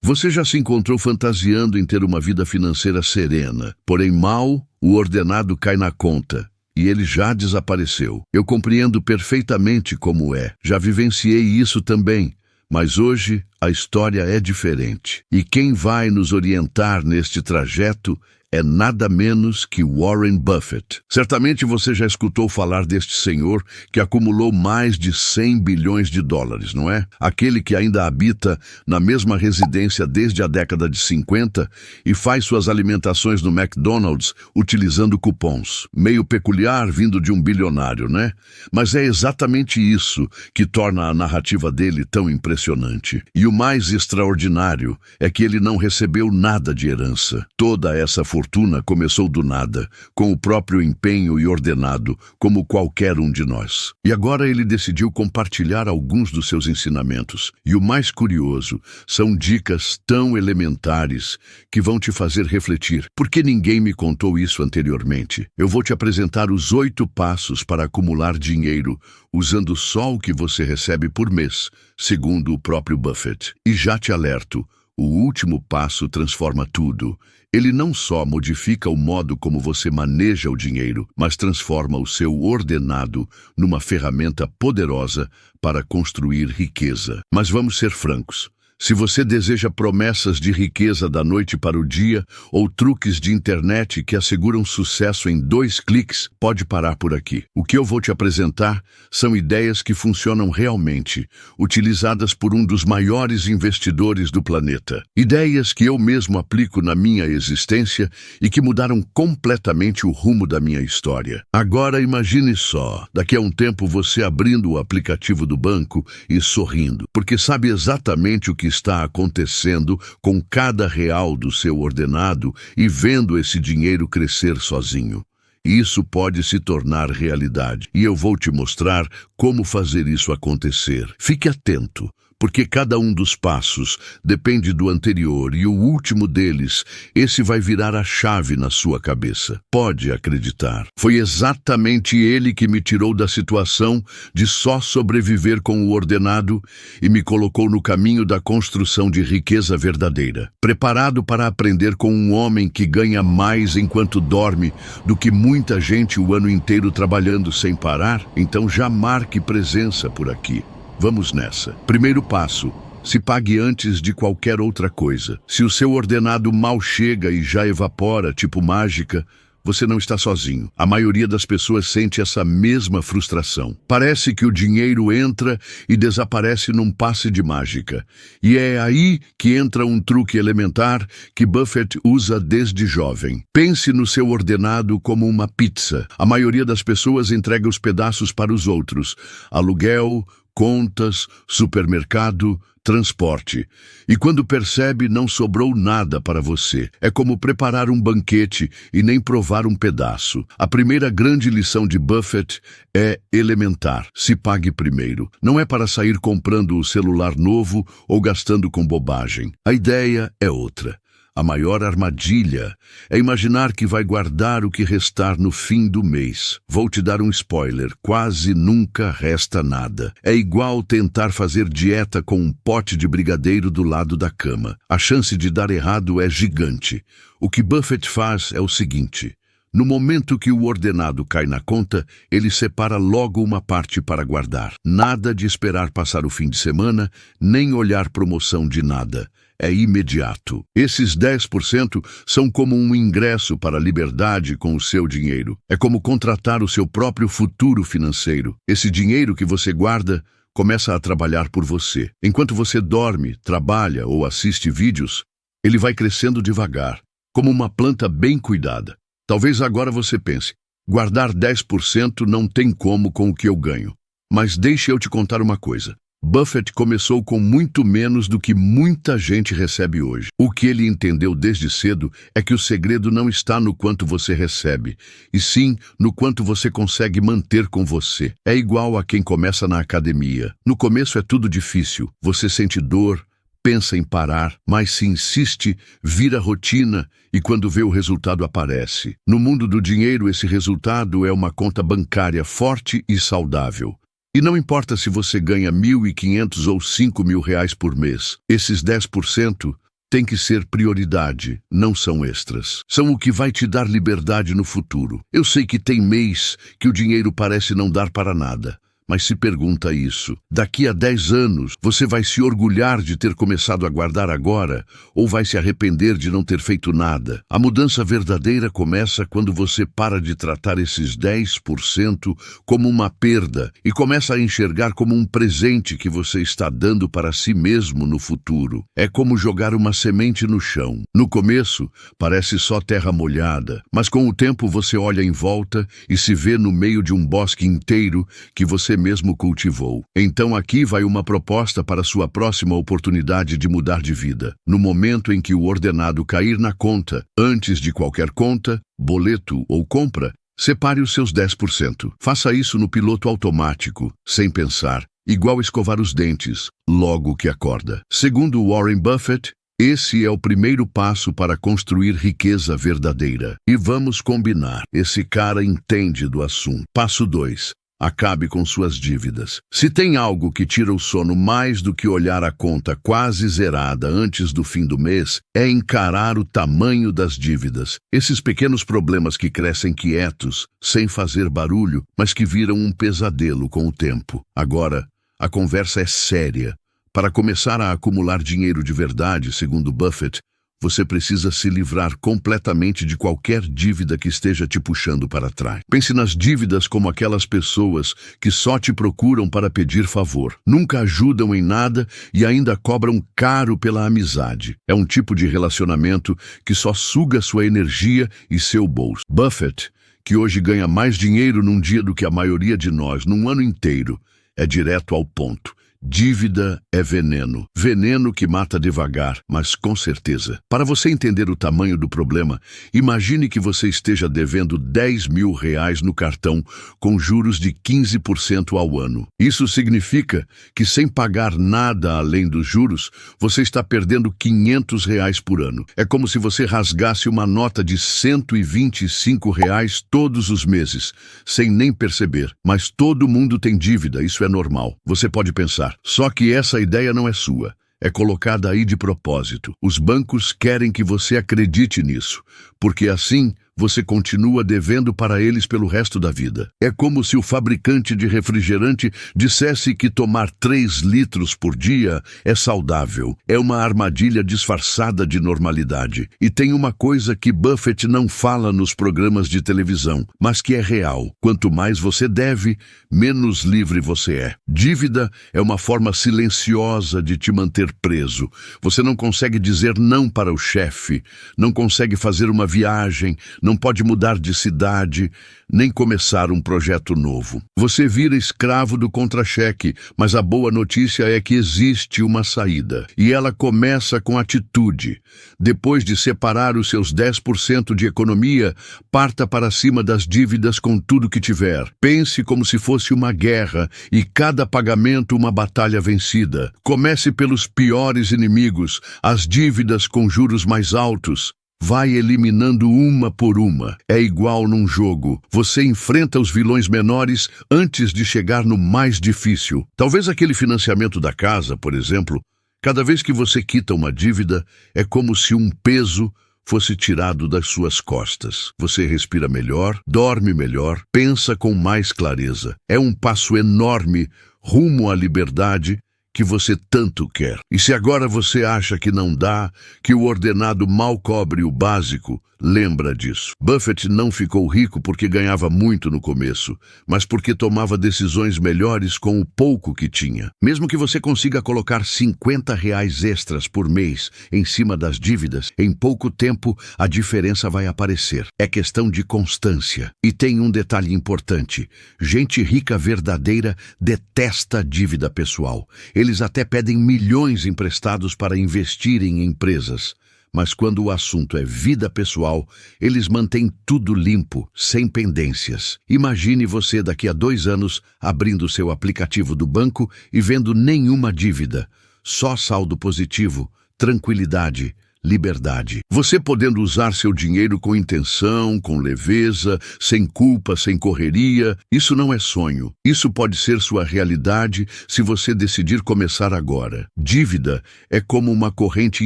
Você já se encontrou fantasiando em ter uma vida financeira serena, porém mal, o ordenado cai na conta e ele já desapareceu. Eu compreendo perfeitamente como é. Já vivenciei isso também. Mas hoje a história é diferente. E quem vai nos orientar neste trajeto é nada menos que Warren Buffett. Certamente você já escutou falar deste senhor que acumulou mais de 100 bilhões de dólares, não é? Aquele que ainda habita na mesma residência desde a década de 50 e faz suas alimentações no McDonald's utilizando cupons. Meio peculiar vindo de um bilionário, né? Mas é exatamente isso que torna a narrativa dele tão impressionante. E o mais extraordinário é que ele não recebeu nada de herança. Toda essa fortuna começou do nada, com o próprio empenho e ordenado, como qualquer um de nós. E agora ele decidiu compartilhar alguns dos seus ensinamentos. E o mais curioso, são dicas tão elementares que vão te fazer refletir. Por que ninguém me contou isso anteriormente? Eu vou te apresentar os 8 passos para acumular dinheiro, usando só o que você recebe por mês, segundo o próprio Buffett. E já te alerto, o último passo transforma tudo. Ele não só modifica o modo como você maneja o dinheiro, mas transforma o seu ordenado numa ferramenta poderosa para construir riqueza. Mas vamos ser francos. Se você deseja promessas de riqueza da noite para o dia ou truques de internet que asseguram sucesso em 2 cliques, pode parar por aqui. O que eu vou te apresentar são ideias que funcionam realmente, utilizadas por um dos maiores investidores do planeta. Ideias que eu mesmo aplico na minha existência e que mudaram completamente o rumo da minha história. Agora imagine só, daqui a um tempo você abrindo o aplicativo do banco e sorrindo, porque sabe exatamente o que está acontecendo com cada real do seu ordenado e vendo esse dinheiro crescer sozinho. Isso pode se tornar realidade e eu vou te mostrar como fazer isso acontecer. Fique atento, porque cada um dos passos depende do anterior e o último deles, esse vai virar a chave na sua cabeça. Pode acreditar. Foi exatamente ele que me tirou da situação de só sobreviver com o ordenado e me colocou no caminho da construção de riqueza verdadeira. Preparado para aprender com um homem que ganha mais enquanto dorme do que muita gente o ano inteiro trabalhando sem parar? Então já marque presença por aqui. Vamos nessa. Primeiro passo, se pague antes de qualquer outra coisa. Se o seu ordenado mal chega e já evapora, tipo mágica, você não está sozinho. A maioria das pessoas sente essa mesma frustração. Parece que o dinheiro entra e desaparece num passe de mágica. E é aí que entra um truque elementar que Buffett usa desde jovem. Pense no seu ordenado como uma pizza. A maioria das pessoas entrega os pedaços para os outros. Aluguel, contas, supermercado, transporte. E quando percebe, não sobrou nada para você. É como preparar um banquete e nem provar um pedaço. A primeira grande lição de Buffett é elementar. Se pague primeiro. Não é para sair comprando o celular novo ou gastando com bobagem. A ideia é outra. A maior armadilha é imaginar que vai guardar o que restar no fim do mês. Vou te dar um spoiler, quase nunca resta nada. É igual tentar fazer dieta com um pote de brigadeiro do lado da cama. A chance de dar errado é gigante. O que Buffett faz é o seguinte: no momento que o ordenado cai na conta, ele separa logo uma parte para guardar. Nada de esperar passar o fim de semana, nem olhar promoção de nada. É imediato. Esses 10% são como um ingresso para a liberdade com o seu dinheiro. É como contratar o seu próprio futuro financeiro. Esse dinheiro que você guarda começa a trabalhar por você. Enquanto você dorme, trabalha ou assiste vídeos, ele vai crescendo devagar, como uma planta bem cuidada. Talvez agora você pense, guardar 10% não tem como com o que eu ganho. Mas deixe eu te contar uma coisa. Buffett começou com muito menos do que muita gente recebe hoje. O que ele entendeu desde cedo é que o segredo não está no quanto você recebe, e sim no quanto você consegue manter com você. É igual a quem começa na academia. No começo é tudo difícil. Você sente dor, pensa em parar, mas se insiste, vira rotina e quando vê o resultado aparece. No mundo do dinheiro, esse resultado é uma conta bancária forte e saudável. E não importa se você ganha 1.500 ou 5.000 reais por mês, esses 10% têm que ser prioridade, não são extras. São o que vai te dar liberdade no futuro. Eu sei que tem mês que o dinheiro parece não dar para nada. Mas se pergunta isso, daqui a 10 anos, você vai se orgulhar de ter começado a guardar agora ou vai se arrepender de não ter feito nada? A mudança verdadeira começa quando você para de tratar esses 10% como uma perda e começa a enxergar como um presente que você está dando para si mesmo no futuro. É como jogar uma semente no chão. No começo, parece só terra molhada, mas com o tempo você olha em volta e se vê no meio de um bosque inteiro que você mesmo cultivou. Então aqui vai uma proposta para sua próxima oportunidade de mudar de vida. No momento em que o ordenado cair na conta, antes de qualquer conta, boleto ou compra, separe os seus 10%. Faça isso no piloto automático, sem pensar, igual escovar os dentes, logo que acorda. Segundo Warren Buffett, esse é o primeiro passo para construir riqueza verdadeira. E vamos combinar, esse cara entende do assunto. Passo 2. Acabe com suas dívidas. Se tem algo que tira o sono mais do que olhar a conta quase zerada antes do fim do mês, é encarar o tamanho das dívidas. Esses pequenos problemas que crescem quietos, sem fazer barulho, mas que viram um pesadelo com o tempo. Agora, a conversa é séria. Para começar a acumular dinheiro de verdade, segundo Buffett, você precisa se livrar completamente de qualquer dívida que esteja te puxando para trás. Pense nas dívidas como aquelas pessoas que só te procuram para pedir favor. Nunca ajudam em nada e ainda cobram caro pela amizade. É um tipo de relacionamento que só suga sua energia e seu bolso. Buffett, que hoje ganha mais dinheiro num dia do que a maioria de nós num ano inteiro, é direto ao ponto. Dívida é veneno. Veneno que mata devagar, mas com certeza. Para você entender o tamanho do problema, imagine que você esteja devendo R$10.000 no cartão com juros de 15% ao ano. Isso significa que sem pagar nada além dos juros, você está perdendo R$500 por ano. É como se você rasgasse uma nota de R$125 todos os meses, sem nem perceber. Mas todo mundo tem dívida, isso é normal. Você pode pensar, só que essa ideia não é sua. É colocada aí de propósito. Os bancos querem que você acredite nisso, porque assim você continua devendo para eles pelo resto da vida. É como se o fabricante de refrigerante dissesse que tomar 3 litros por dia é saudável. É uma armadilha disfarçada de normalidade. E tem uma coisa que Buffett não fala nos programas de televisão, mas que é real. Quanto mais você deve, menos livre você é. Dívida é uma forma silenciosa de te manter preso. Você não consegue dizer não para o chefe, não consegue fazer uma viagem, não pode mudar de cidade, nem começar um projeto novo. Você vira escravo do contra-cheque, mas a boa notícia é que existe uma saída. E ela começa com atitude. Depois de separar os seus 10% de economia, parta para cima das dívidas com tudo que tiver. Pense como se fosse uma guerra e cada pagamento uma batalha vencida. Comece pelos piores inimigos, as dívidas com juros mais altos. Vai eliminando uma por uma. É igual num jogo. Você enfrenta os vilões menores antes de chegar no mais difícil. Talvez aquele financiamento da casa, por exemplo. Cada vez que você quita uma dívida, é como se um peso fosse tirado das suas costas. Você respira melhor, dorme melhor, pensa com mais clareza. É um passo enorme rumo à liberdade que você tanto quer. E se agora você acha que não dá, que o ordenado mal cobre o básico, lembra disso. Buffett não ficou rico porque ganhava muito no começo, mas porque tomava decisões melhores com o pouco que tinha. Mesmo que você consiga colocar R$50 extras por mês em cima das dívidas, em pouco tempo a diferença vai aparecer. É questão de constância. E tem um detalhe importante. Gente rica verdadeira detesta dívida pessoal. Eles até pedem milhões emprestados para investir em empresas. Mas quando o assunto é vida pessoal, eles mantêm tudo limpo, sem pendências. Imagine você daqui a 2 anos abrindo seu aplicativo do banco e vendo nenhuma dívida. Só saldo positivo, tranquilidade, liberdade. Você podendo usar seu dinheiro com intenção, com leveza, sem culpa, sem correria, isso não é sonho. Isso pode ser sua realidade se você decidir começar agora. Dívida é como uma corrente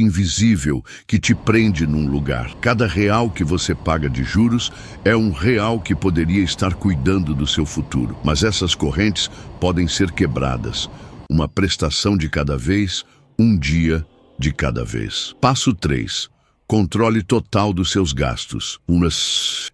invisível que te prende num lugar. Cada real que você paga de juros é um real que poderia estar cuidando do seu futuro. Mas essas correntes podem ser quebradas. Uma prestação de cada vez, um dia de cada vez. Passo 3. Controle total dos seus gastos.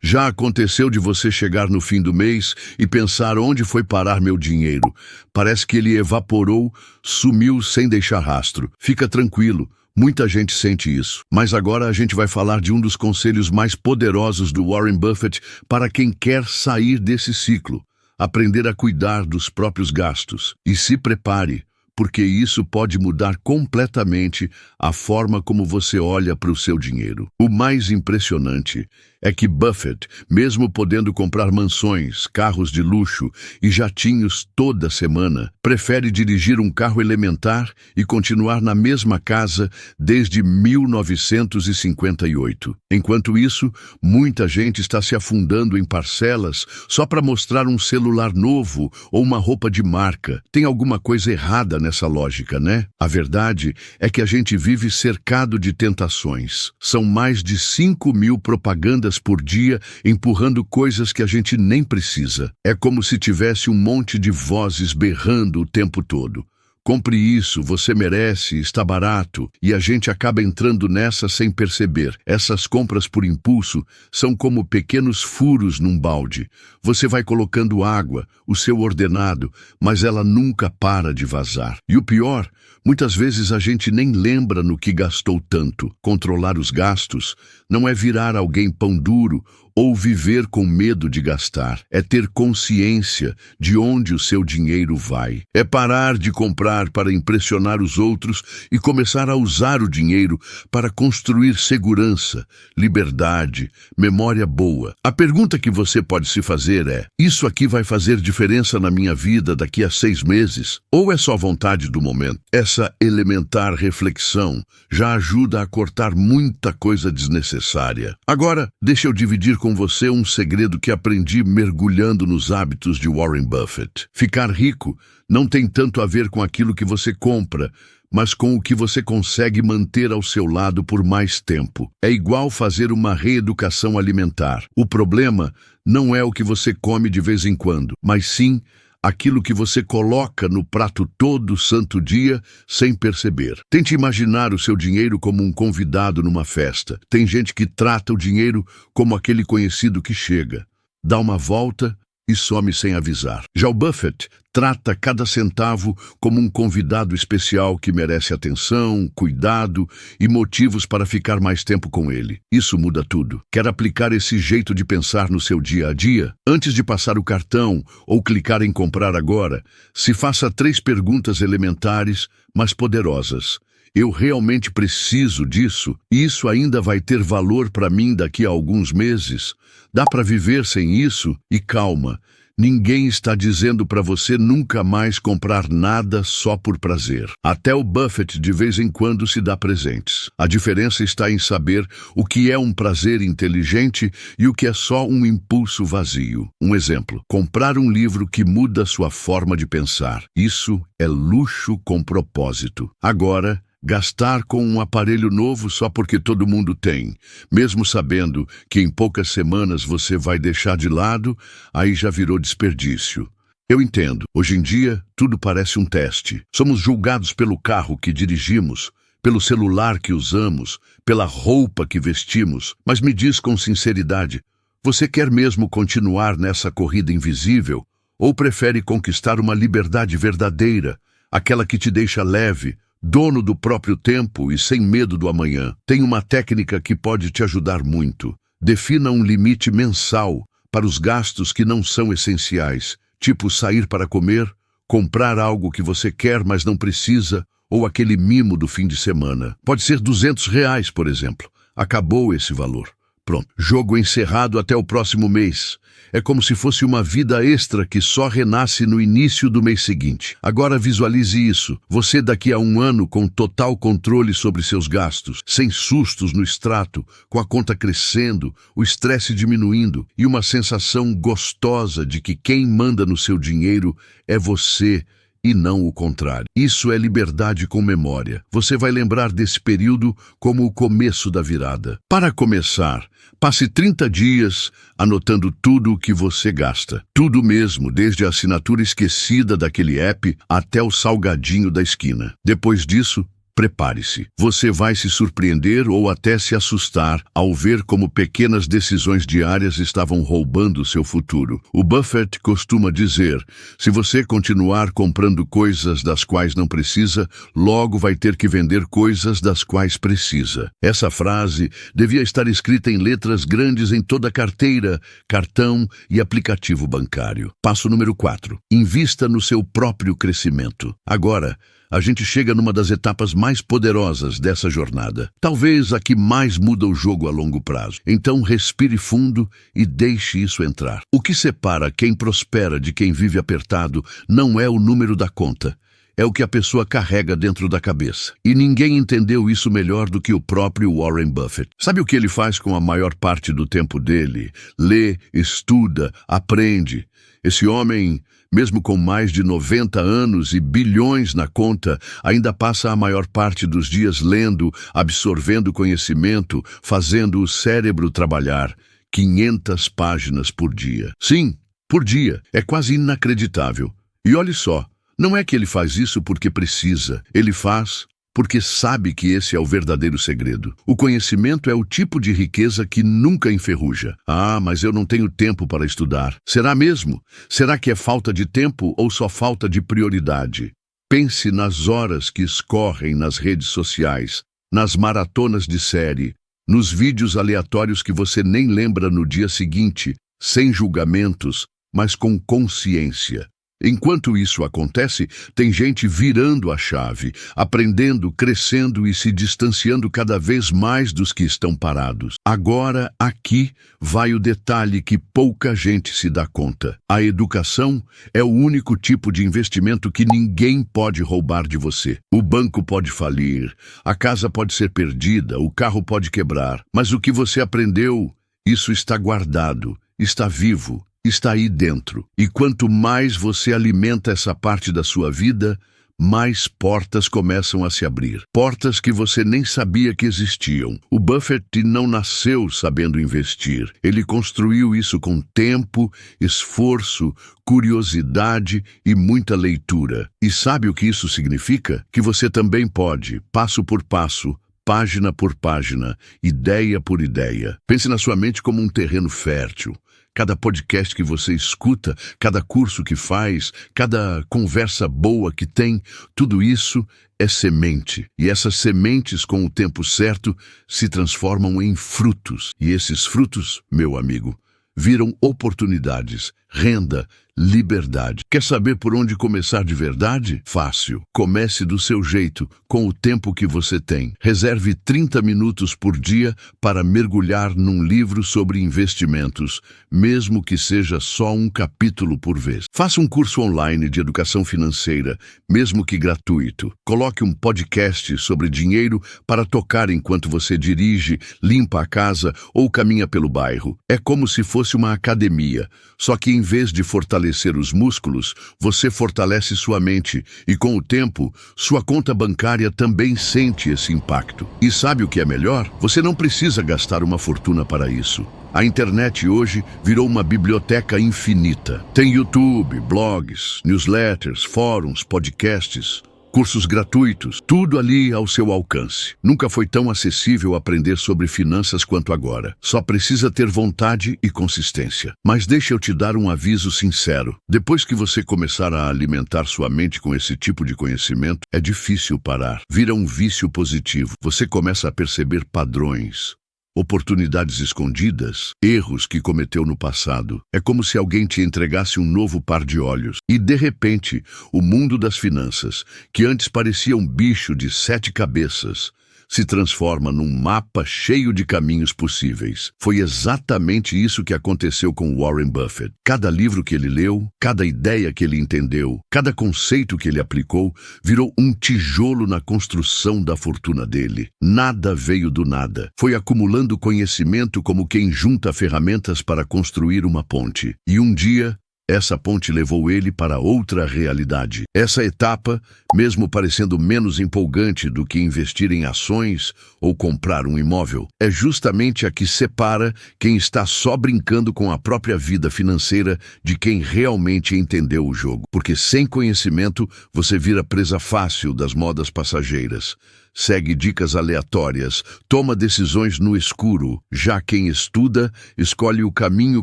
Já aconteceu de você chegar no fim do mês e pensar onde foi parar meu dinheiro? Parece que ele evaporou, sumiu sem deixar rastro. Fica tranquilo. Muita gente sente isso. Mas agora a gente vai falar de um dos conselhos mais poderosos do Warren Buffett para quem quer sair desse ciclo. Aprender a cuidar dos próprios gastos. E se prepare, porque isso pode mudar completamente a forma como você olha para o seu dinheiro. O mais impressionante é que Buffett, mesmo podendo comprar mansões, carros de luxo e jatinhos toda semana, prefere dirigir um carro elementar e continuar na mesma casa desde 1958. Enquanto isso, muita gente está se afundando em parcelas só para mostrar um celular novo ou uma roupa de marca. Tem alguma coisa errada nessa lógica, né? A verdade é que a gente vive cercado de tentações. São mais de 5.000 propagandas por dia empurrando coisas que a gente nem precisa. É como se tivesse um monte de vozes berrando o tempo todo. Compre isso, você merece, está barato, e a gente acaba entrando nessa sem perceber. Essas compras por impulso são como pequenos furos num balde. Você vai colocando água, o seu ordenado, mas ela nunca para de vazar. E o pior, muitas vezes a gente nem lembra no que gastou tanto. Controlar os gastos não é virar alguém pão duro ou viver com medo de gastar. É ter consciência de onde o seu dinheiro vai. É parar de comprar para impressionar os outros e começar a usar o dinheiro para construir segurança, liberdade, memória boa. A pergunta que você pode se fazer é: isso aqui vai fazer diferença na minha vida daqui a 6 meses? Ou é só vontade do momento? Essa elementar reflexão já ajuda a cortar muita coisa desnecessária. Agora, deixa eu dividir com você um segredo que aprendi mergulhando nos hábitos de Warren Buffett. Ficar rico não tem tanto a ver com aquilo que você compra, mas com o que você consegue manter ao seu lado por mais tempo. É igual fazer uma reeducação alimentar. O problema não é o que você come de vez em quando, mas sim aquilo que você coloca no prato todo santo dia sem perceber. Tente imaginar o seu dinheiro como um convidado numa festa. Tem gente que trata o dinheiro como aquele conhecido que chega, dá uma volta e some sem avisar. Já o Buffett trata cada centavo como um convidado especial que merece atenção, cuidado e motivos para ficar mais tempo com ele. Isso muda tudo. Quer aplicar esse jeito de pensar no seu dia a dia? Antes de passar o cartão ou clicar em comprar agora, se faça 3 perguntas elementares, mas poderosas. Eu realmente preciso disso? Isso ainda vai ter valor para mim daqui a alguns meses? Dá para viver sem isso? E calma, ninguém está dizendo para você nunca mais comprar nada só por prazer. Até o Buffett de vez em quando se dá presentes. A diferença está em saber o que é um prazer inteligente e o que é só um impulso vazio. Um exemplo: comprar um livro que muda sua forma de pensar. Isso é luxo com propósito. Agora, gastar com um aparelho novo só porque todo mundo tem, mesmo sabendo que em poucas semanas você vai deixar de lado, aí já virou desperdício. Eu entendo, hoje em dia tudo parece um teste. Somos julgados pelo carro que dirigimos, pelo celular que usamos, pela roupa que vestimos. Mas me diz com sinceridade, você quer mesmo continuar nessa corrida invisível? Ou prefere conquistar uma liberdade verdadeira, aquela que te deixa leve, dono do próprio tempo e sem medo do amanhã? Tem uma técnica que pode te ajudar muito. Defina um limite mensal para os gastos que não são essenciais, tipo sair para comer, comprar algo que você quer mas não precisa, ou aquele mimo do fim de semana. Pode ser R$ 200, por exemplo. Acabou esse valor. Pronto, jogo encerrado até o próximo mês. É como se fosse uma vida extra que só renasce no início do mês seguinte. Agora visualize isso. Você daqui a um ano com total controle sobre seus gastos, sem sustos no extrato, com a conta crescendo, o estresse diminuindo e uma sensação gostosa de que quem manda no seu dinheiro é você e não o contrário. Isso é liberdade com memória. Você vai lembrar desse período como o começo da virada. Para começar, passe 30 dias anotando tudo o que você gasta. Tudo mesmo, desde a assinatura esquecida daquele app até o salgadinho da esquina. Depois disso, prepare-se. Você vai se surpreender ou até se assustar ao ver como pequenas decisões diárias estavam roubando seu futuro. O Buffett costuma dizer: se você continuar comprando coisas das quais não precisa, logo vai ter que vender coisas das quais precisa. Essa frase devia estar escrita em letras grandes em toda a carteira, cartão e aplicativo bancário. Passo número 4. Invista no seu próprio crescimento. Agora, a gente chega numa das etapas mais poderosas dessa jornada. Talvez a que mais muda o jogo a longo prazo. Então respire fundo e deixe isso entrar. O que separa quem prospera de quem vive apertado não é o número da conta. É o que a pessoa carrega dentro da cabeça. E ninguém entendeu isso melhor do que o próprio Warren Buffett. Sabe o que ele faz com a maior parte do tempo dele? Lê, estuda, aprende. Esse homem, mesmo com mais de 90 anos e bilhões na conta, ainda passa a maior parte dos dias lendo, absorvendo conhecimento, fazendo o cérebro trabalhar. 500 páginas por dia. Sim, por dia. É quase inacreditável. E olhe só, não é que ele faz isso porque precisa. Ele faz porque sabe que esse é o verdadeiro segredo. O conhecimento é o tipo de riqueza que nunca enferruja. Ah, mas eu não tenho tempo para estudar. Será mesmo? Será que é falta de tempo ou só falta de prioridade? Pense nas horas que escorrem nas redes sociais, nas maratonas de série, nos vídeos aleatórios que você nem lembra no dia seguinte, sem julgamentos, mas com consciência. Enquanto isso acontece, tem gente virando a chave, aprendendo, crescendo e se distanciando cada vez mais dos que estão parados. Agora, aqui, vai o detalhe que pouca gente se dá conta. A educação é o único tipo de investimento que ninguém pode roubar de você. O banco pode falir, a casa pode ser perdida, o carro pode quebrar, mas o que você aprendeu, isso está guardado, está vivo. Está aí dentro. E quanto mais você alimenta essa parte da sua vida, mais portas começam a se abrir. Portas que você nem sabia que existiam. O Buffett não nasceu sabendo investir. Ele construiu isso com tempo, esforço, curiosidade e muita leitura. E sabe o que isso significa? Que você também pode, passo por passo, página por página, ideia por ideia. Pense na sua mente como um terreno fértil. Cada podcast que você escuta, cada curso que faz, cada conversa boa que tem, tudo isso é semente. E essas sementes, com o tempo certo, se transformam em frutos. E esses frutos, meu amigo, viram oportunidades, renda, liberdade. Quer saber por onde começar de verdade? Fácil. Comece do seu jeito, com o tempo que você tem. Reserve 30 minutos por dia para mergulhar num livro sobre investimentos, mesmo que seja só um capítulo por vez. Faça um curso online de educação financeira, mesmo que gratuito. Coloque um podcast sobre dinheiro para tocar enquanto você dirige, limpa a casa ou caminha pelo bairro. É como se fosse uma academia, só que em vez de fortalecer os músculos, você fortalece sua mente e, com o tempo, sua conta bancária também sente esse impacto. E sabe o que é melhor? Você não precisa gastar uma fortuna para isso. A internet hoje virou uma biblioteca infinita. Tem YouTube, blogs, newsletters, fóruns, podcasts, cursos gratuitos, tudo ali ao seu alcance. Nunca foi tão acessível aprender sobre finanças quanto agora. Só precisa ter vontade e consistência. Mas deixa eu te dar um aviso sincero. Depois que você começar a alimentar sua mente com esse tipo de conhecimento, é difícil parar. Vira um vício positivo. Você começa a perceber padrões, oportunidades escondidas, erros que cometeu no passado. É como se alguém te entregasse um novo par de olhos. E, de repente, o mundo das finanças, que antes parecia um bicho de 7 cabeças, se transforma num mapa cheio de caminhos possíveis. Foi exatamente isso que aconteceu com Warren Buffett. Cada livro que ele leu, cada ideia que ele entendeu, cada conceito que ele aplicou, virou um tijolo na construção da fortuna dele. Nada veio do nada. Foi acumulando conhecimento como quem junta ferramentas para construir uma ponte. E um dia, essa ponte levou ele para outra realidade. Essa etapa, mesmo parecendo menos empolgante do que investir em ações ou comprar um imóvel, é justamente a que separa quem está só brincando com a própria vida financeira de quem realmente entendeu o jogo. Porque sem conhecimento, você vira presa fácil das modas passageiras. Segue dicas aleatórias, toma decisões no escuro. Já quem estuda, escolhe o caminho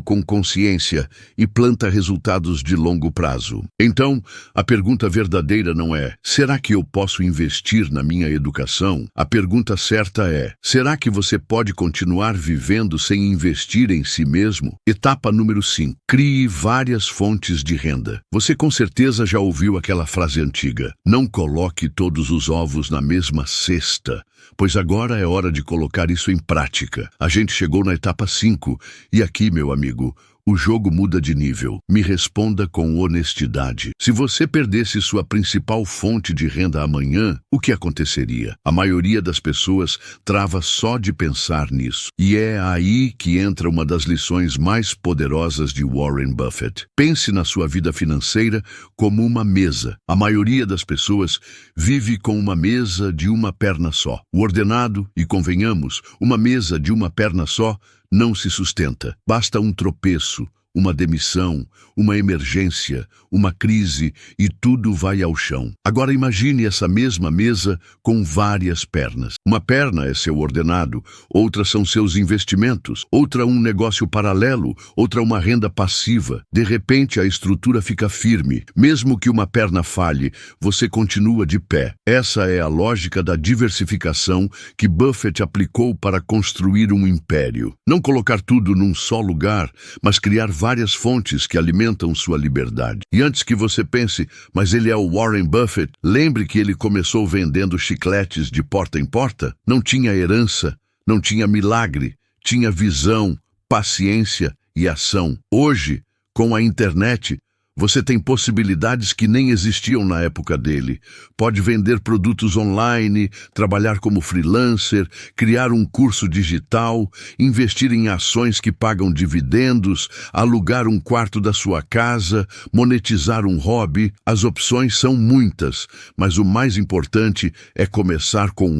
com consciência e planta resultados de longo prazo. Então, a pergunta verdadeira não é: será que eu posso investir na minha educação? A pergunta certa é: será que você pode continuar vivendo sem investir em si mesmo? Etapa número 5. Crie várias fontes de renda. Você com certeza já ouviu aquela frase antiga: não coloque todos os ovos na mesma cesta, pois agora é hora de colocar isso em prática. A gente chegou na etapa 5 e aqui, meu amigo, o jogo muda de nível. Me responda com honestidade. Se você perdesse sua principal fonte de renda amanhã, o que aconteceria? A maioria das pessoas trava só de pensar nisso. E é aí que entra uma das lições mais poderosas de Warren Buffett. Pense na sua vida financeira como uma mesa. A maioria das pessoas vive com uma mesa de uma perna só. O ordenado, e convenhamos, uma mesa de uma perna só não se sustenta. Basta um tropeço, uma demissão, uma emergência, uma crise e tudo vai ao chão. Agora imagine essa mesma mesa com várias pernas. Uma perna é seu ordenado, outra são seus investimentos, outra um negócio paralelo, outra uma renda passiva. De repente a estrutura fica firme. Mesmo que uma perna falhe, você continua de pé. Essa é a lógica da diversificação que Buffett aplicou para construir um império. Não colocar tudo num só lugar, mas criar várias fontes que alimentam sua liberdade. E antes que você pense, mas ele é o Warren Buffett, lembre que ele começou vendendo chicletes de porta em porta. Não tinha herança, não tinha milagre, tinha visão, paciência e ação. Hoje, com a internet, você tem possibilidades que nem existiam na época dele. Pode vender produtos online, trabalhar como freelancer, criar um curso digital, investir em ações que pagam dividendos, alugar um quarto da sua casa, monetizar um hobby. As opções são muitas, mas o mais importante é começar com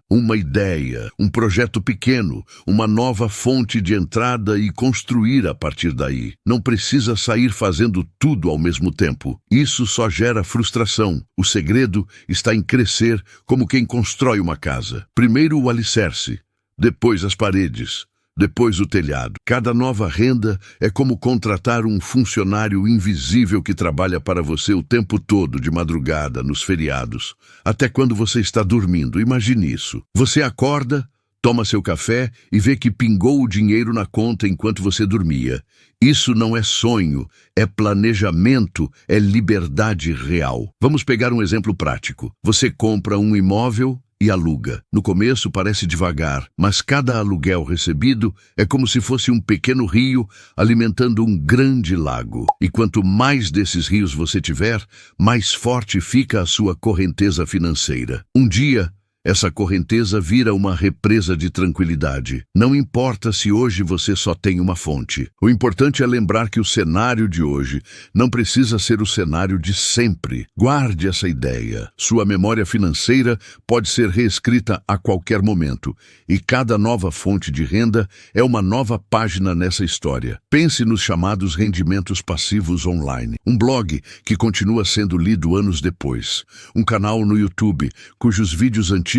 uma ideia, um projeto pequeno, uma nova fonte de entrada e construir a partir daí. Não precisa sair fazendo tudo ao mesmo tempo. Isso só gera frustração. O segredo está em crescer como quem constrói uma casa. Primeiro o alicerce, depois as paredes, depois o telhado. Cada nova renda é como contratar um funcionário invisível que trabalha para você o tempo todo, de madrugada, nos feriados, até quando você está dormindo. Imagine isso. Você acorda, toma seu café e vê que pingou o dinheiro na conta enquanto você dormia. Isso não é sonho, é planejamento, é liberdade real. Vamos pegar um exemplo prático. Você compra um imóvel e aluga. No começo parece devagar, mas cada aluguel recebido é como se fosse um pequeno rio alimentando um grande lago. E quanto mais desses rios você tiver, mais forte fica a sua correnteza financeira. Um dia, essa correnteza vira uma represa de tranquilidade. Não importa se hoje você só tem uma fonte. O importante é lembrar que o cenário de hoje não precisa ser o cenário de sempre. Guarde essa ideia. Sua memória financeira pode ser reescrita a qualquer momento, e cada nova fonte de renda é uma nova página nessa história. Pense nos chamados rendimentos passivos online. Um blog que continua sendo lido anos depois. Um canal no YouTube cujos vídeos antigos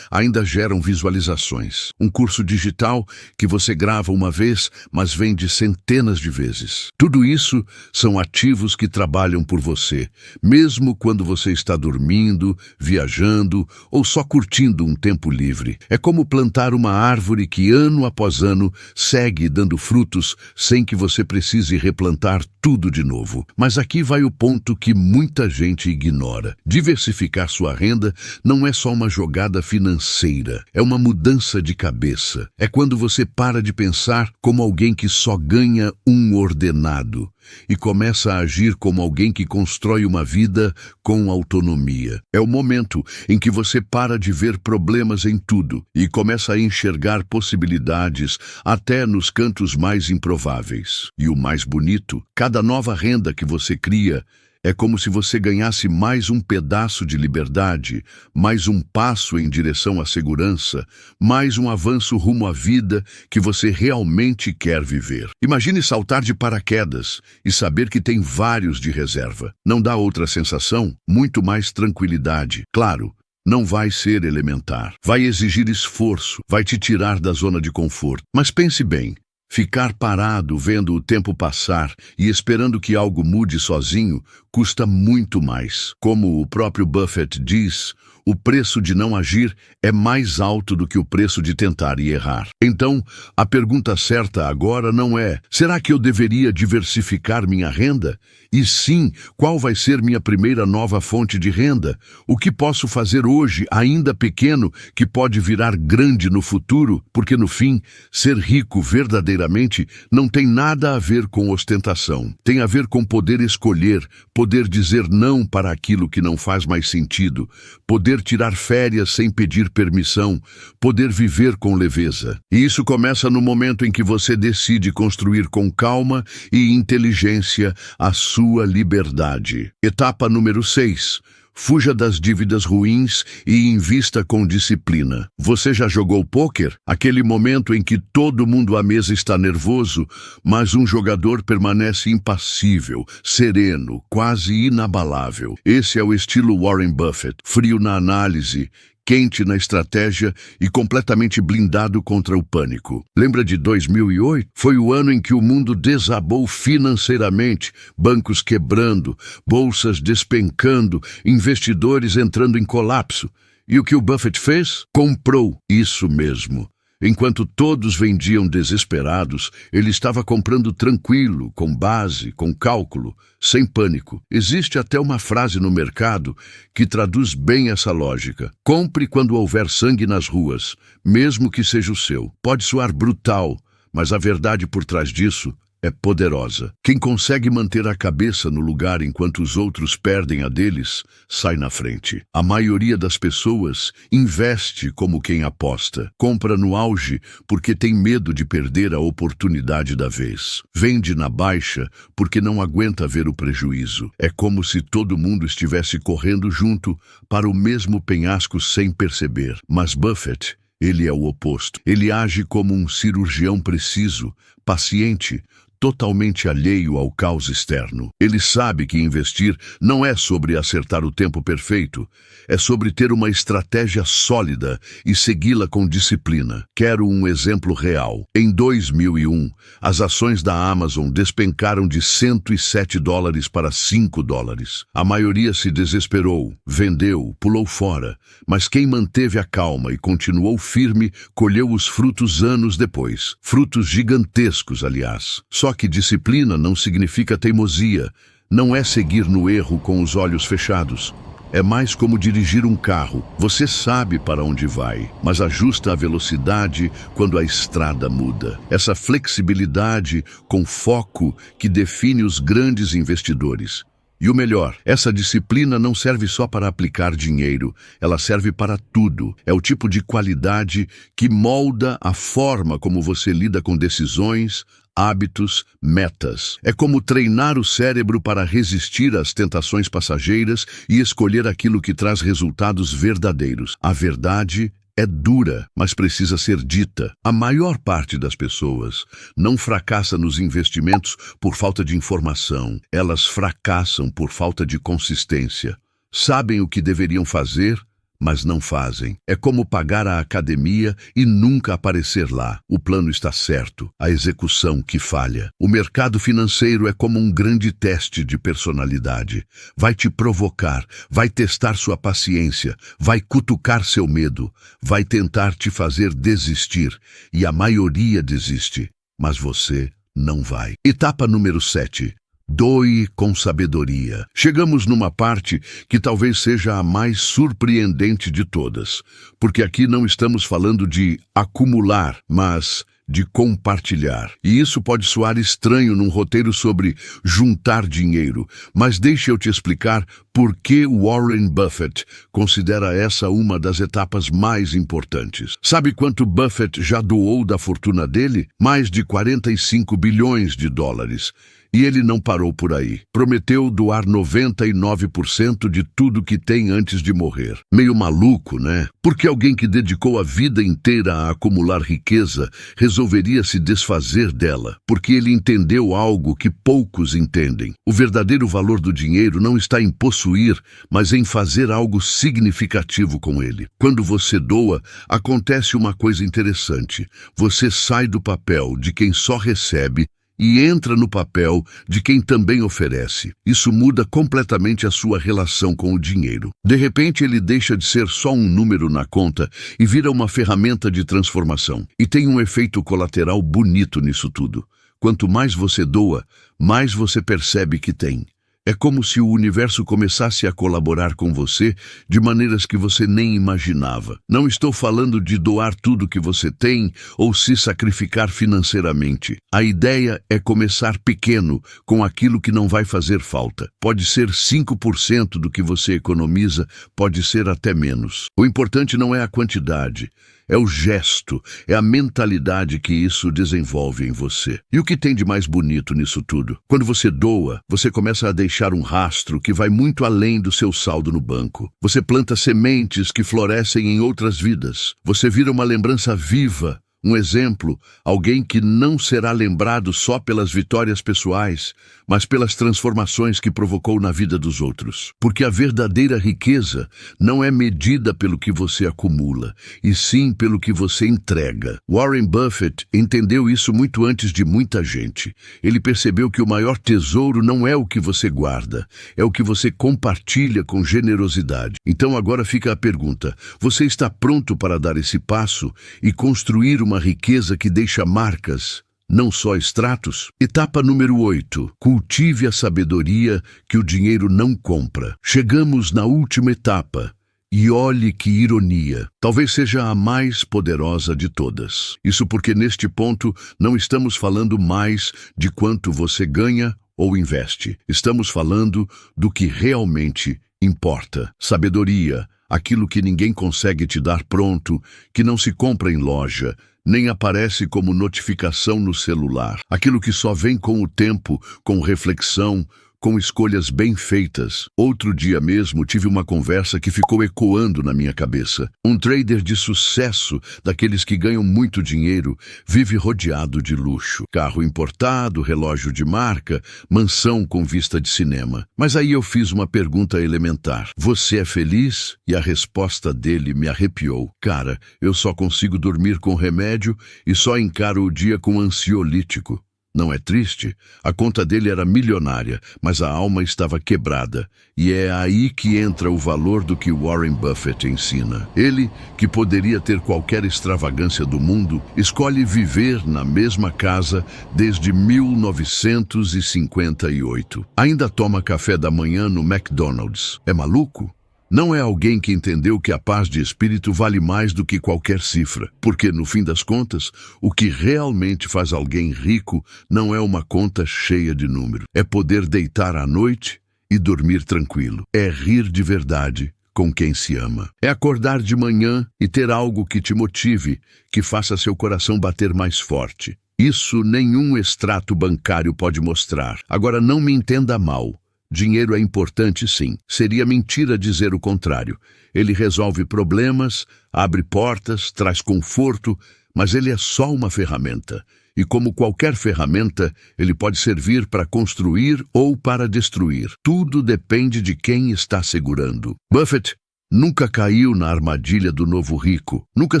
ainda geram visualizações. Um curso digital que você grava uma vez, mas vende centenas de vezes. Tudo isso são ativos que trabalham por você, mesmo quando você está dormindo, viajando ou só curtindo um tempo livre. É como plantar uma árvore que ano após ano segue dando frutos sem que você precise replantar tudo de novo. Mas aqui vai o ponto que muita gente ignora. Diversificar sua renda não é só uma jogada virada financeira. É uma mudança de cabeça. É quando você para de pensar como alguém que só ganha um ordenado e começa a agir como alguém que constrói uma vida com autonomia. É o momento em que você para de ver problemas em tudo e começa a enxergar possibilidades até nos cantos mais improváveis. E o mais bonito, cada nova renda que você cria é como se você ganhasse mais um pedaço de liberdade, mais um passo em direção à segurança, mais um avanço rumo à vida que você realmente quer viver. Imagine saltar de paraquedas e saber que tem vários de reserva. Não dá outra sensação? Muito mais tranquilidade. Claro, não vai ser elementar. Vai exigir esforço, vai te tirar da zona de conforto. Mas pense bem. Ficar parado vendo o tempo passar e esperando que algo mude sozinho custa muito mais. Como o próprio Buffett diz, o preço de não agir é mais alto do que o preço de tentar e errar. Então, a pergunta certa agora não é: será que eu deveria diversificar minha renda? E sim, qual vai ser minha primeira nova fonte de renda? O que posso fazer hoje, ainda pequeno, que pode virar grande no futuro? Porque no fim, ser rico verdadeiramente não tem nada a ver com ostentação. Tem a ver com poder escolher, poder dizer não para aquilo que não faz mais sentido, poder tirar férias sem pedir permissão, poder viver com leveza. E isso começa no momento em que você decide construir com calma e inteligência a sua liberdade. Etapa número 6. Fuja das dívidas ruins e invista com disciplina. Você já jogou pôquer? Aquele momento em que todo mundo à mesa está nervoso, mas um jogador permanece impassível, sereno, quase inabalável. Esse é o estilo Warren Buffett, frio na análise, quente na estratégia e completamente blindado contra o pânico. Lembra de 2008? Foi o ano em que o mundo desabou financeiramente, bancos quebrando, bolsas despencando, investidores entrando em colapso. E o que o Buffett fez? Comprou isso mesmo. Enquanto todos vendiam desesperados, ele estava comprando tranquilo, com base, com cálculo, sem pânico. Existe até uma frase no mercado que traduz bem essa lógica. Compre quando houver sangue nas ruas, mesmo que seja o seu. Pode soar brutal, mas a verdade por trás disso é poderosa. Quem consegue manter a cabeça no lugar enquanto os outros perdem a deles, sai na frente. A maioria das pessoas investe como quem aposta. Compra no auge porque tem medo de perder a oportunidade da vez. Vende na baixa porque não aguenta ver o prejuízo. É como se todo mundo estivesse correndo junto para o mesmo penhasco sem perceber. Mas Buffett, ele é o oposto. Ele age como um cirurgião preciso, paciente, totalmente alheio ao caos externo. Ele sabe que investir não é sobre acertar o tempo perfeito, é sobre ter uma estratégia sólida e segui-la com disciplina. Quero um exemplo real. Em 2001, as ações da Amazon despencaram de $107 para $5. A maioria se desesperou, vendeu, pulou fora, mas quem manteve a calma e continuou firme colheu os frutos anos depois. Frutos gigantescos, aliás. Só que disciplina não significa teimosia, não é seguir no erro com os olhos fechados. É mais como dirigir um carro. Você sabe para onde vai, mas ajusta a velocidade quando a estrada muda. Essa flexibilidade com foco que define os grandes investidores. E o melhor, essa disciplina não serve só para aplicar dinheiro, ela serve para tudo. É o tipo de qualidade que molda a forma como você lida com decisões, hábitos, metas. É como treinar o cérebro para resistir às tentações passageiras e escolher aquilo que traz resultados verdadeiros. A verdade é dura, mas precisa ser dita. A maior parte das pessoas não fracassa nos investimentos por falta de informação. Elas fracassam por falta de consistência. Sabem o que deveriam fazer, mas não fazem. É como pagar a academia e nunca aparecer lá. O plano está certo, a execução que falha. O mercado financeiro é como um grande teste de personalidade. Vai te provocar, vai testar sua paciência, vai cutucar seu medo, vai tentar te fazer desistir. E a maioria desiste, mas você não vai. Etapa número 7. Doe com sabedoria. Chegamos numa parte que talvez seja a mais surpreendente de todas, porque aqui não estamos falando de acumular, mas de compartilhar. E isso pode soar estranho num roteiro sobre juntar dinheiro, mas deixa eu te explicar por que Warren Buffett considera essa uma das etapas mais importantes. Sabe quanto Buffett já doou da fortuna dele? Mais de 45 bilhões de dólares. E ele não parou por aí. Prometeu doar 99% de tudo que tem antes de morrer. Meio maluco, né? Porque alguém que dedicou a vida inteira a acumular riqueza resolveria se desfazer dela. Porque ele entendeu algo que poucos entendem. O verdadeiro valor do dinheiro não está em possuir, mas em fazer algo significativo com ele. Quando você doa, acontece uma coisa interessante. Você sai do papel de quem só recebe e entra no papel de quem também oferece. Isso muda completamente a sua relação com o dinheiro. De repente, ele deixa de ser só um número na conta e vira uma ferramenta de transformação. E tem um efeito colateral bonito nisso tudo. Quanto mais você doa, mais você percebe que tem. É como se o universo começasse a colaborar com você de maneiras que você nem imaginava. Não estou falando de doar tudo que você tem ou se sacrificar financeiramente. A ideia é começar pequeno, com aquilo que não vai fazer falta. Pode ser 5% do que você economiza, pode ser até menos. O importante não é a quantidade. É o gesto, é a mentalidade que isso desenvolve em você. E o que tem de mais bonito nisso tudo? Quando você doa, você começa a deixar um rastro que vai muito além do seu saldo no banco. Você planta sementes que florescem em outras vidas. Você vira uma lembrança viva. Um exemplo, alguém que não será lembrado só pelas vitórias pessoais, mas pelas transformações que provocou na vida dos outros. Porque a verdadeira riqueza não é medida pelo que você acumula, e sim pelo que você entrega. Warren Buffett entendeu isso muito antes de muita gente. Ele percebeu que o maior tesouro não é o que você guarda, é o que você compartilha com generosidade. Então agora fica a pergunta, você está pronto para dar esse passo e construir uma riqueza que deixa marcas, não só extratos? Etapa número 8. Cultive a sabedoria que o dinheiro não compra. Chegamos na última etapa. E olhe que ironia. Talvez seja a mais poderosa de todas. Isso porque neste ponto não estamos falando mais de quanto você ganha ou investe. Estamos falando do que realmente importa. Sabedoria, aquilo que ninguém consegue te dar pronto, que não se compra em loja, nem aparece como notificação no celular. Aquilo que só vem com o tempo, com reflexão, com escolhas bem feitas. Outro dia mesmo tive uma conversa que ficou ecoando na minha cabeça. Um trader de sucesso, daqueles que ganham muito dinheiro, vive rodeado de luxo. Carro importado, relógio de marca, mansão com vista de cinema. Mas aí eu fiz uma pergunta elementar. Você é feliz? E a resposta dele me arrepiou. Cara, eu só consigo dormir com remédio e só encaro o dia com ansiolítico. Não é triste? A conta dele era milionária, mas a alma estava quebrada. E é aí que entra o valor do que Warren Buffett ensina. Ele, que poderia ter qualquer extravagância do mundo, escolhe viver na mesma casa desde 1958. Ainda toma café da manhã no McDonald's. É maluco? Não é alguém que entendeu que a paz de espírito vale mais do que qualquer cifra, porque, no fim das contas, o que realmente faz alguém rico não é uma conta cheia de número. É poder deitar à noite e dormir tranquilo. É rir de verdade com quem se ama. É acordar de manhã e ter algo que te motive, que faça seu coração bater mais forte. Isso nenhum extrato bancário pode mostrar. Agora, não me entenda mal. Dinheiro é importante, sim. Seria mentira dizer o contrário. Ele resolve problemas, abre portas, traz conforto, mas ele é só uma ferramenta. E como qualquer ferramenta, ele pode servir para construir ou para destruir. Tudo depende de quem está segurando. Buffett Nunca caiu na armadilha do novo rico. Nunca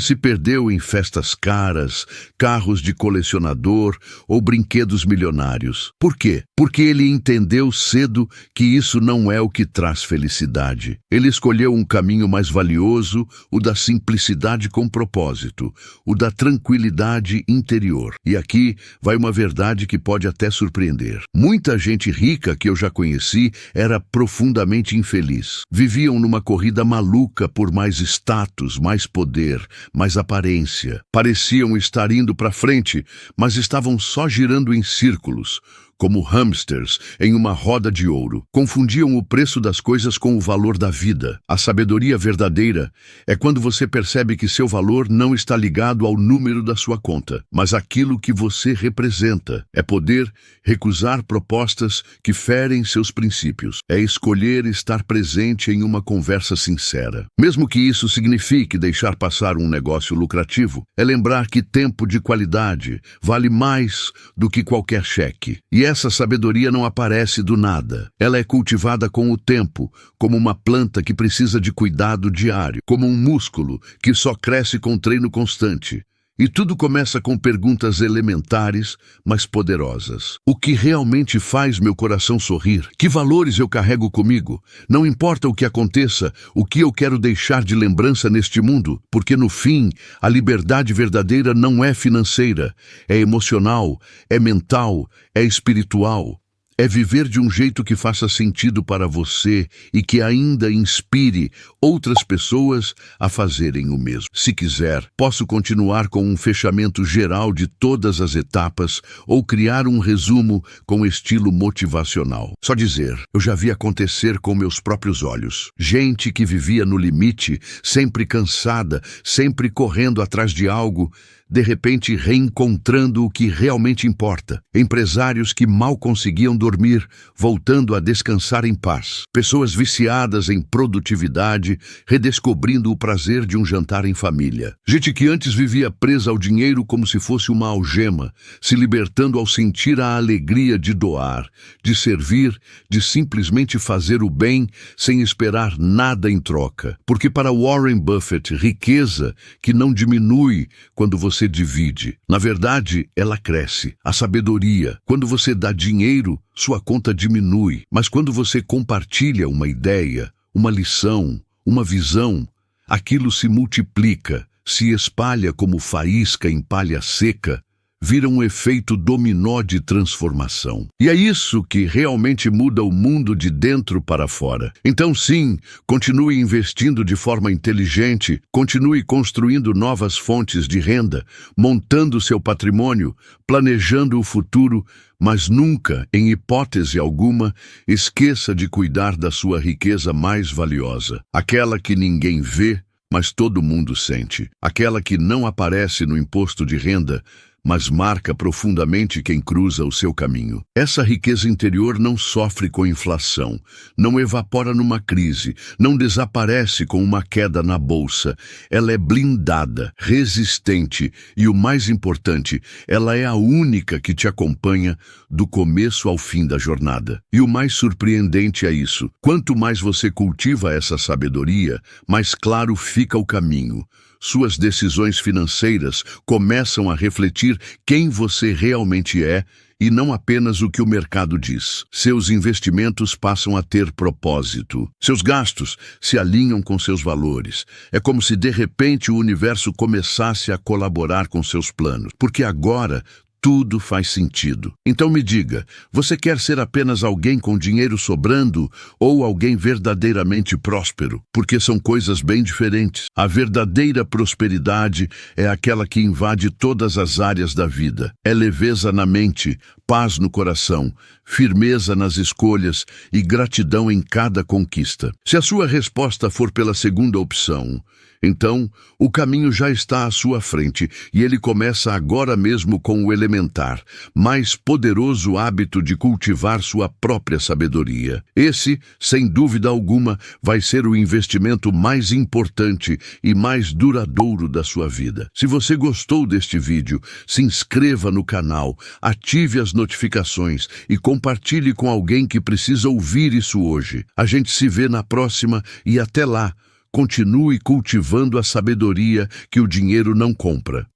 se perdeu em festas caras, carros de colecionador ou brinquedos milionários. Por quê? Porque ele entendeu cedo que isso não é o que traz felicidade. Ele escolheu um caminho mais valioso, o da simplicidade com propósito, o da tranquilidade interior. E aqui vai uma verdade que pode até surpreender. Muita gente rica que eu já conheci era profundamente infeliz. Viviam numa corrida maluca por mais status, mais poder, mais aparência. Pareciam estar indo para frente, mas estavam só girando em círculos, como hamsters em uma roda de ouro. Confundiam o preço das coisas com o valor da vida. A sabedoria verdadeira é quando você percebe que seu valor não está ligado ao número da sua conta, mas àquilo que você representa. É poder recusar propostas que ferem seus princípios. É escolher estar presente em uma conversa sincera. Mesmo que isso signifique deixar passar um negócio lucrativo, é lembrar que tempo de qualidade vale mais do que qualquer cheque. E essa sabedoria não aparece do nada. Ela é cultivada com o tempo, como uma planta que precisa de cuidado diário, como um músculo que só cresce com treino constante. E tudo começa com perguntas elementares, mas poderosas. O que realmente faz meu coração sorrir? Que valores eu carrego comigo? Não importa o que aconteça, o que eu quero deixar de lembrança neste mundo, porque no fim, a liberdade verdadeira não é financeira, é emocional, é mental, é espiritual. É viver de um jeito que faça sentido para você e que ainda inspire outras pessoas a fazerem o mesmo. Se quiser, posso continuar com um fechamento geral de todas as etapas ou criar um resumo com estilo motivacional. Só dizer, eu já vi acontecer com meus próprios olhos. Gente que vivia no limite, sempre cansada, sempre correndo atrás de algo, de repente reencontrando o que realmente importa. Empresários que mal conseguiam dormir, voltando a descansar em paz. Pessoas viciadas em produtividade, redescobrindo o prazer de um jantar em família. Gente que antes vivia presa ao dinheiro como se fosse uma algema, se libertando ao sentir a alegria de doar, de servir, de simplesmente fazer o bem sem esperar nada em troca. Porque para Warren Buffett, riqueza que não diminui quando você divide. Na verdade, ela cresce. A sabedoria. Quando você dá dinheiro, sua conta diminui. Mas quando você compartilha uma ideia, uma lição, uma visão, aquilo se multiplica, se espalha como faísca em palha seca, vira um efeito dominó de transformação. E é isso que realmente muda o mundo de dentro para fora. Então sim, continue investindo de forma inteligente, continue construindo novas fontes de renda, montando seu patrimônio, planejando o futuro, mas nunca, em hipótese alguma, esqueça de cuidar da sua riqueza mais valiosa, aquela que ninguém vê, mas todo mundo sente, aquela que não aparece no imposto de renda, mas marca profundamente quem cruza o seu caminho. Essa riqueza interior não sofre com inflação, não evapora numa crise, não desaparece com uma queda na bolsa. Ela é blindada, resistente e, o mais importante, ela é a única que te acompanha do começo ao fim da jornada. E o mais surpreendente é isso: quanto mais você cultiva essa sabedoria, mais claro fica o caminho. Suas decisões financeiras começam a refletir quem você realmente é e não apenas o que o mercado diz. Seus investimentos passam a ter propósito. Seus gastos se alinham com seus valores. É como se de repente o universo começasse a colaborar com seus planos, porque agora tudo faz sentido. Então me diga, você quer ser apenas alguém com dinheiro sobrando ou alguém verdadeiramente próspero? Porque são coisas bem diferentes. A verdadeira prosperidade é aquela que invade todas as áreas da vida. É leveza na mente, paz no coração, firmeza nas escolhas e gratidão em cada conquista. Se a sua resposta for pela segunda opção, então, o caminho já está à sua frente e ele começa agora mesmo com o elementar, mais poderoso hábito de cultivar sua própria sabedoria. Esse, sem dúvida alguma, vai ser o investimento mais importante e mais duradouro da sua vida. Se você gostou deste vídeo, se inscreva no canal, ative as notificações e compartilhe com alguém que precisa ouvir isso hoje. A gente se vê na próxima e até lá. Continue cultivando a sabedoria que o dinheiro não compra.